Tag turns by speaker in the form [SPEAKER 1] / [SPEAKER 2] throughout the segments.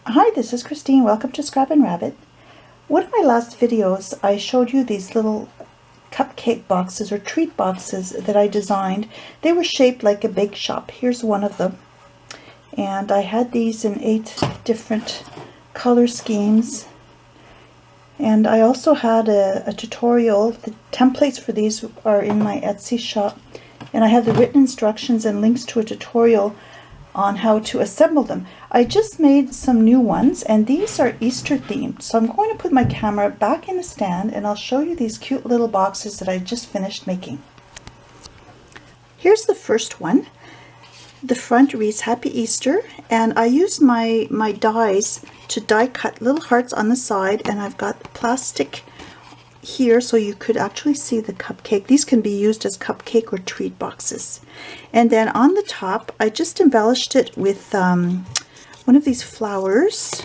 [SPEAKER 1] Hi, this is Christine. Welcome to Scrap and Rabbit. One of my last videos, I showed you these little cupcake boxes or treat boxes that I designed. They were shaped like a bake shop. Here's one of them. And I had these in 8 different color schemes. And I also had a tutorial. The templates for these are in my Etsy shop. And I have the written instructions and links to a tutorial on how to assemble them. I just made some new ones, and these are Easter themed. So I'm going to put my camera back in the stand and I'll show you these cute little boxes that I just finished making. Here's the first one. The front reads Happy Easter, and I used my dies to die cut little hearts on the side, and I've got plastic here so you could actually see the cupcake. These can be used as cupcake or treat boxes. And then on the top I just embellished it with one of these flowers,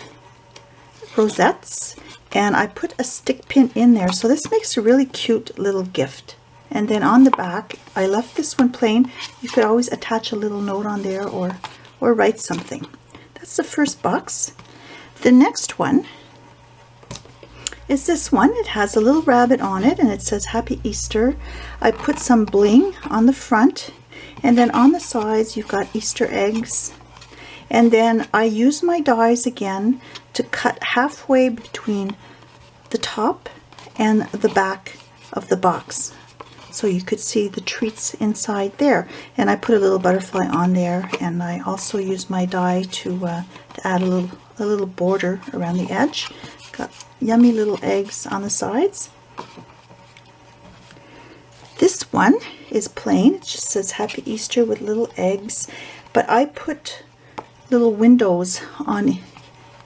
[SPEAKER 1] rosettes, and I put a stick pin in there, so this makes a really cute little gift. And then on the back I left this one plain. You could always attach a little note on there or write something. That's the first box. The next one is this one. It has a little rabbit on it and it says Happy Easter. I put some bling on the front, and then on the sides you've got Easter eggs. And then I use my dies again to cut halfway between the top and the back of the box, so you could see the treats inside there. And I put a little butterfly on there, and I also use my die to add a little border around the edge. Got yummy little eggs on the sides. This one is plain. It just says Happy Easter with little eggs, but I put little windows on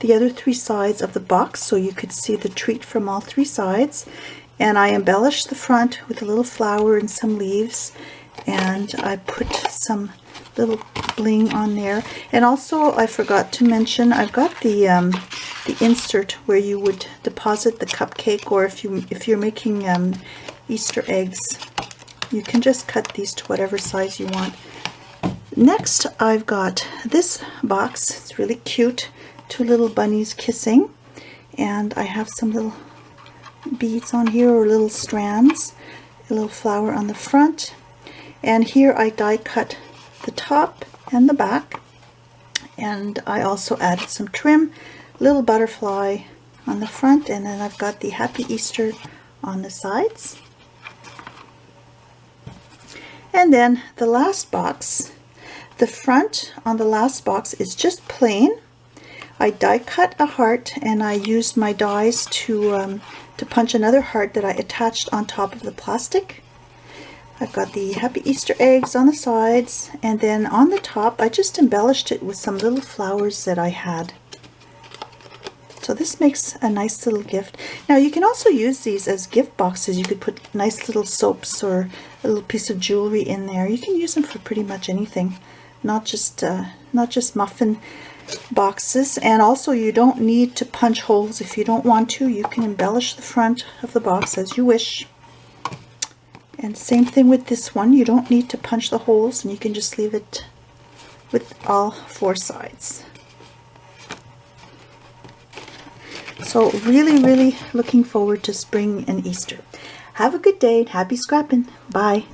[SPEAKER 1] the other 3 sides of the box so you could see the treat from all 3 sides. And I embellished the front with a little flower and some leaves, and I put some little bling on there. And also I forgot to mention, I've got the insert where you would deposit the cupcake, or if you're making Easter eggs, you can just cut these to whatever size you want. Next I've got this box. It's really cute. 2 little bunnies kissing, and I have some little beads on here, or little strands, a little flower on the front, and here I die cut the top and the back, and I also added some trim, little butterfly on the front, and then I've got the Happy Easter on the sides. And then the last box, the front on the last box is just plain. I die cut a heart, and I used my dies to punch another heart that I attached on top of the plastic. I've got the Happy Easter eggs on the sides, and then on the top I just embellished it with some little flowers that I had. So this makes a nice little gift. Now you can also use these as gift boxes. You could put nice little soaps or a little piece of jewelry in there. You can use them for pretty much anything, not just muffin boxes. And also you don't need to punch holes if you don't want to. You can embellish the front of the box as you wish. And same thing with this one. You don't need to punch the holes, and you can just leave it with all 4 sides. So really looking forward to spring and Easter. Have a good day and happy scrapping. Bye.